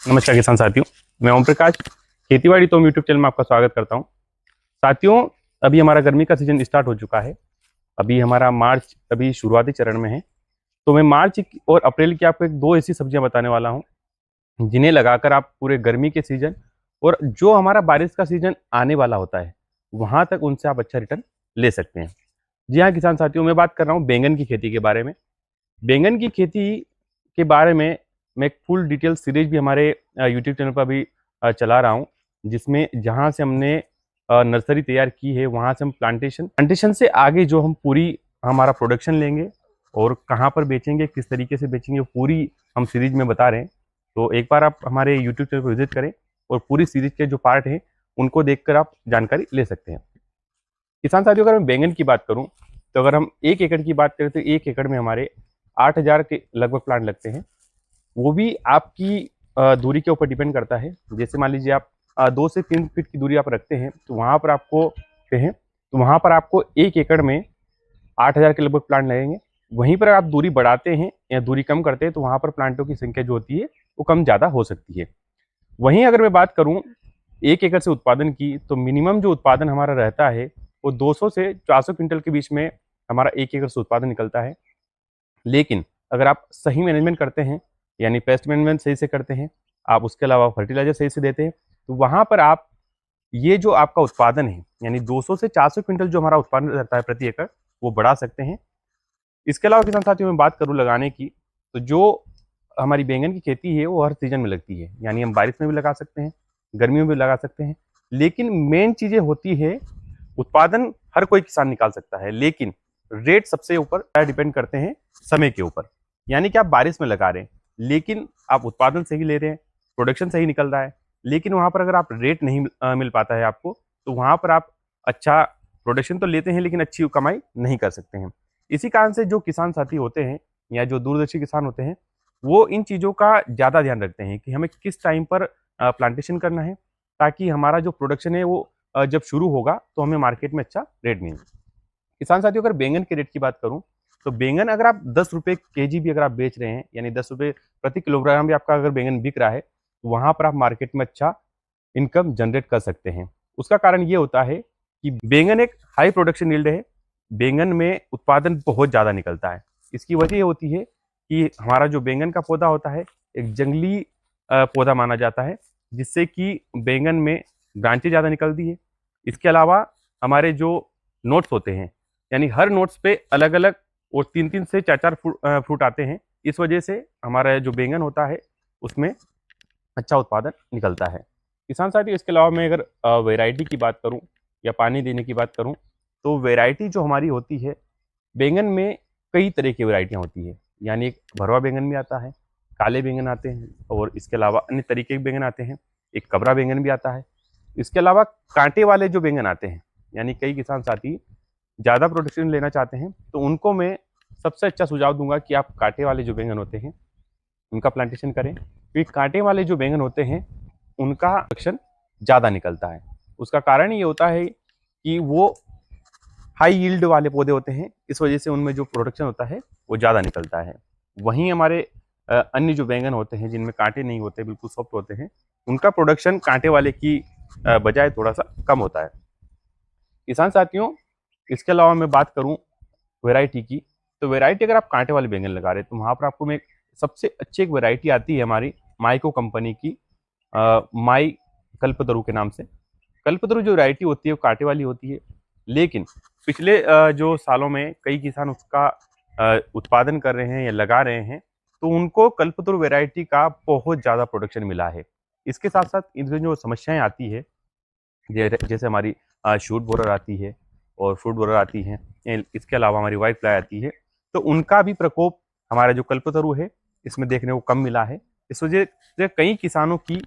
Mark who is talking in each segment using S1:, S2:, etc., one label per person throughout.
S1: नमस्कार किसान साथियों, मैं ओम प्रकाश खेतीबाड़ी तो यूट्यूब चैनल में आपका स्वागत करता हूं। साथियों, अभी हमारा गर्मी का सीजन स्टार्ट हो चुका है। अभी हमारा मार्च अभी शुरुआती चरण में है। तो मैं मार्च और अप्रैल की आपको एक दो ऐसी सब्जियां बताने वाला हूं जिन्हें लगाकर आप पूरे गर्मी के सीजन और जो हमारा बारिश का सीजन आने वाला होता है वहां तक उनसे आप अच्छा रिटर्न ले सकते हैं। जी हाँ किसान साथियों, मैं बात कर रहा हूँ बैंगन की खेती के बारे में। बैंगन की खेती के बारे में मैं एक फुल डिटेल सीरीज भी हमारे यूट्यूब चैनल पर भी चला रहा हूँ, जिसमें जहाँ से हमने नर्सरी तैयार की है वहाँ से हम प्लांटेशन प्लांटेशन से आगे जो हम पूरी हमारा प्रोडक्शन लेंगे और कहाँ पर बेचेंगे, किस तरीके से बेचेंगे, वो पूरी हम सीरीज में बता रहे हैं। तो एक बार आप हमारे यूट्यूब चैनल पर विजिट करें और पूरी सीरीज के जो पार्ट हैं उनको देखकर आप जानकारी ले सकते हैं। किसान साथियों, अगर मैं बैंगन की बात करूं तो अगर हम 1 एकड़ की बात करें तो 1 एकड़ में हमारे 8,000 के लगभग प्लांट लगते हैं। वो भी आपकी दूरी के ऊपर डिपेंड करता है। जैसे मान लीजिए आप 2 से 3 फीट की दूरी आप रखते हैं तो वहाँ पर आपको कहें तो वहाँ पर आपको 1 एकड़ में 8,000 के लगभग प्लांट लगेंगे। वहीं पर आप दूरी बढ़ाते हैं या दूरी कम करते हैं तो वहाँ पर प्लांटों की संख्या जो होती है वो कम ज़्यादा हो सकती है। वहीं अगर मैं बात करूँ 1 एकड़ से उत्पादन की तो मिनिमम जो उत्पादन हमारा रहता है वो 200 से 400 क्विंटल के बीच में हमारा 1 एकड़ से उत्पादन निकलता है। लेकिन अगर आप सही मैनेजमेंट करते हैं, यानी पेस्ट मैनेजमेंट सही से करते हैं, आप उसके अलावा फर्टिलाइजर सही से देते हैं, तो वहाँ पर आप ये जो आपका उत्पादन है यानी 200 से 400 क्विंटल जो हमारा उत्पादन रहता है प्रति एकड़, वो बढ़ा सकते हैं। इसके अलावा किसान साथियों में बात करूँ लगाने की, तो जो हमारी बैंगन की खेती है वो हर सीजन में लगती है। यानी हम बारिश में भी लगा सकते हैं, गर्मियों में भी लगा सकते हैं। लेकिन मेन चीज़ें होती है, उत्पादन हर कोई किसान निकाल सकता है, लेकिन रेट सबसे ऊपर डिपेंड करते हैं समय के ऊपर। यानी कि आप बारिश में लगा रहे हैं लेकिन आप उत्पादन सही ले रहे हैं, प्रोडक्शन सही निकल रहा है, लेकिन वहां पर अगर आप रेट नहीं मिल पाता है आपको, तो वहां पर आप अच्छा प्रोडक्शन तो लेते हैं लेकिन अच्छी कमाई नहीं कर सकते हैं। इसी कारण से जो किसान साथी होते हैं या जो दूरदर्शी किसान होते हैं वो इन चीज़ों का ज़्यादा ध्यान रखते हैं कि हमें किस टाइम पर प्लांटेशन करना है, ताकि हमारा जो प्रोडक्शन है वो जब शुरू होगा तो हमें मार्केट में अच्छा रेट मिले। किसान साथियों, अगर बैंगन के रेट की बात करूं तो बैंगन अगर आप 10 रुपये kg भी अगर आप बेच रहे हैं, यानी 10 रुपये प्रति किलोग्राम भी आपका अगर बैंगन बिक रहा है, तो वहां पर आप मार्केट में अच्छा इनकम जनरेट कर सकते हैं। उसका कारण ये होता है कि बैंगन एक हाई प्रोडक्शन यील्ड है। बैंगन में उत्पादन बहुत ज़्यादा निकलता है। इसकी वजह ये होती है कि हमारा जो बैंगन का पौधा होता है एक जंगली पौधा माना जाता है, जिससे कि बैंगन में ब्रांचें ज़्यादा निकलती है। इसके अलावा हमारे जो नोट्स होते हैं, यानी हर नोट्स पे अलग अलग और 3 3 से 4 4 फ्रूट आते हैं। इस वजह से हमारा जो बैंगन होता है उसमें अच्छा उत्पादन निकलता है। किसान साथी, इसके अलावा मैं अगर वैरायटी की बात करूं या पानी देने की बात करूं, तो वैरायटी जो हमारी होती है बैंगन में कई तरह की वैरायटियां होती है। यानी एक भरवा बैंगन भी आता है, काले बैंगन आते हैं और इसके अलावा अन्य तरीके के बैंगन आते हैं। एक कबरा बैंगन भी आता है। इसके अलावा कांटे वाले जो बैंगन आते हैं, यानी कई किसान साथी ज़्यादा प्रोडक्शन लेना चाहते हैं तो उनको मैं सबसे अच्छा सुझाव दूंगा कि आप कांटे वाले जो बैंगन होते हैं उनका प्लांटेशन करें, क्योंकि कांटे वाले जो बैंगन होते हैं उनका प्रोडक्शन ज़्यादा निकलता है। उसका कारण ये होता है कि वो हाई यील्ड वाले पौधे होते हैं, इस वजह से उनमें जो प्रोडक्शन होता है वो ज़्यादा निकलता है। वहीं हमारे अन्य जो बैंगन होते हैं जिनमें कांटे नहीं होते, बिल्कुल सॉफ्ट होते हैं, उनका प्रोडक्शन कांटे वाले की बजाय थोड़ा सा कम होता है। किसान साथियों, इसके अलावा मैं बात करूं वैरायटी की, तो वैरायटी अगर आप कांटे वाले बैंगन लगा रहे हैं तो वहाँ पर आपको मैं सबसे अच्छी एक वैरायटी आती है हमारी माइको कंपनी की, माई कल्पतरु के नाम से। कल्पतरु जो वैरायटी होती है वो कांटे वाली होती है, लेकिन पिछले जो सालों में कई किसान उसका उत्पादन कर रहे हैं या लगा रहे हैं, तो उनको कल्पतरु वैरायटी का बहुत ज़्यादा प्रोडक्शन मिला है। इसके साथ साथ इनमें जो समस्याएं आती है, जैसे हमारी शूट बोरर आती है और फ्रूट बोरर आती है, इसके अलावा हमारी वाइट फ्लाई आती है, तो उनका भी प्रकोप हमारा जो कल्पतरु है इसमें देखने को कम मिला है। इस वजह से कई किसानों की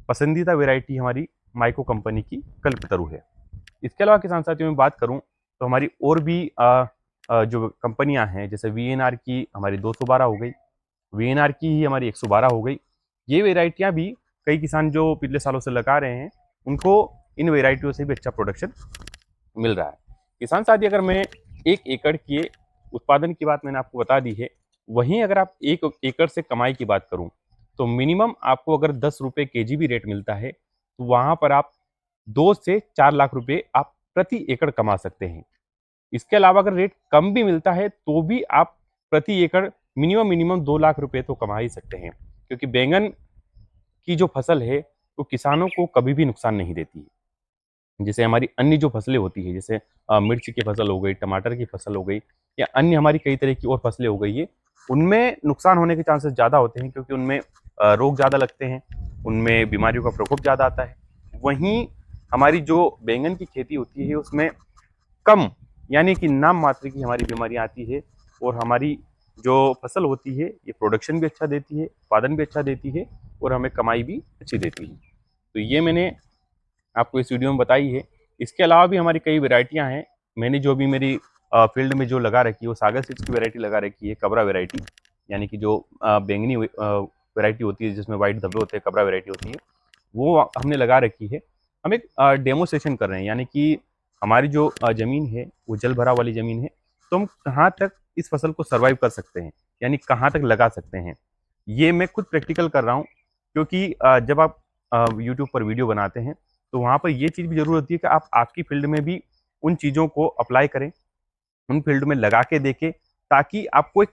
S1: पसंदीदा वैरायटी हमारी माइको कंपनी की कल्पतरु है। इसके अलावा किसान साथियों में बात करूं तो हमारी और भी जो कंपनियां हैं, जैसे वीएनआर की हमारी 212 हो गई, वीएनआर की ही हमारी 112 हो गई। ये वेराइटियां भी कई किसान जो पिछले सालों से लगा रहे हैं उनको इन वेराइटियों से भी अच्छा प्रोडक्शन मिल रहा है। किसान साथी, अगर मैं 1 एकड़ के उत्पादन की बात मैंने आपको बता दी है, वहीं अगर आप 1 एकड़ से कमाई की बात करूं तो मिनिमम आपको अगर 10 रुपये केजी भी रेट मिलता है तो वहां पर आप 2 से 4 लाख रुपए आप प्रति एकड़ कमा सकते हैं। इसके अलावा अगर रेट कम भी मिलता है तो भी आप प्रति एकड़ मिनिमम 2 लाख रुपए तो कमा ही सकते हैं, क्योंकि बैंगन की जो फसल है वो किसानों को कभी भी नुकसान नहीं देती है। जैसे हमारी अन्य जो फसलें होती है, जैसे मिर्च की फसल हो गई, टमाटर की फसल हो गई, या अन्य हमारी कई तरह की और फसलें हो गई है, उनमें नुकसान होने के चांसेस ज़्यादा होते हैं, क्योंकि उनमें रोग ज़्यादा लगते हैं, उनमें बीमारियों का प्रकोप ज़्यादा आता है। वहीं हमारी जो बैंगन की खेती होती है उसमें कम, यानी कि नाम मात्र की हमारी बीमारियां आती है, और हमारी जो फसल होती है ये प्रोडक्शन भी अच्छा देती है, उत्पादन भी अच्छा देती है, और हमें कमाई भी अच्छी देती है। तो ये मैंने आपको इस वीडियो में बताई है। इसके अलावा भी हमारी कई वेराइटियां हैं। मैंने जो भी मेरी फील्ड में जो लगा रखी है वो सागर सीड्स की वैरायटी लगा रखी है, कबरा वैरायटी, यानी कि जो बैंगनी वैरायटी होती है जिसमें वाइट धब्बे होते हैं, कबरा वैरायटी होती है, वो हमने लगा रखी है। हम एक डेमोस्ट्रेशन कर रहे हैं, यानी कि हमारी जो ज़मीन है वो जल भरा वाली ज़मीन है, तो हम कहाँ तक इस फसल को सर्वाइव कर सकते हैं, यानी कहाँ तक लगा सकते हैं, ये मैं खुद प्रैक्टिकल कर रहा हूँ। क्योंकि जब आप यूट्यूब पर वीडियो बनाते हैं तो वहाँ पर ये चीज़ भी ज़रूर होती है कि आप आपकी फील्ड में भी उन चीज़ों को अप्लाई करें, उन फील्ड में लगा के देखें, ताकि आपको एक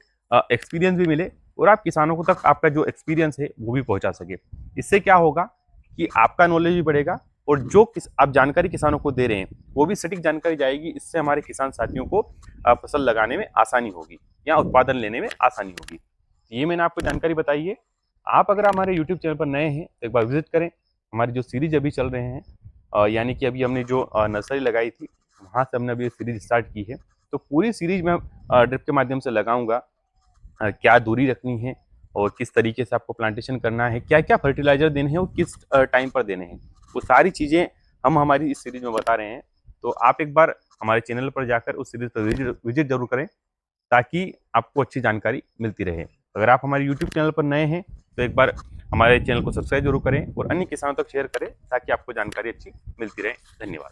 S1: एक्सपीरियंस भी मिले और आप किसानों को तक आपका जो एक्सपीरियंस है वो भी पहुँचा सके। इससे क्या होगा कि आपका नॉलेज भी बढ़ेगा, और जो आप जानकारी किसानों को दे रहे हैं वो भी सटीक जानकारी जाएगी। इससे हमारे किसान साथियों को फसल लगाने में आसानी होगी या उत्पादन लेने में आसानी होगी। ये मैंने आपको जानकारी बताई है। आप अगर हमारे यूट्यूब चैनल पर नए हैं तो एक बार विजिट करें। हमारी जो सीरीज अभी चल रहे हैं, यानी कि अभी हमने जो नर्सरी लगाई थी वहाँ से हमने अभी सीरीज स्टार्ट की है, तो पूरी सीरीज में ड्रिप के माध्यम से लगाऊंगा, क्या दूरी रखनी है और किस तरीके से आपको प्लांटेशन करना है, क्या क्या फर्टिलाइजर देने हैं और किस टाइम पर देने हैं, वो सारी चीज़ें हम हमारी इस सीरीज में बता रहे हैं। तो आप एक बार हमारे चैनल पर जाकर उस सीरीज पर विजिट जरूर करें, ताकि आपको अच्छी जानकारी मिलती रहे। अगर आप हमारे यूट्यूब चैनल पर नए हैं तो एक बार हमारे चैनल को सब्सक्राइब जरूर करें और अन्य किसानों तक शेयर करें, ताकि आपको जानकारी अच्छी मिलती रहे। धन्यवाद।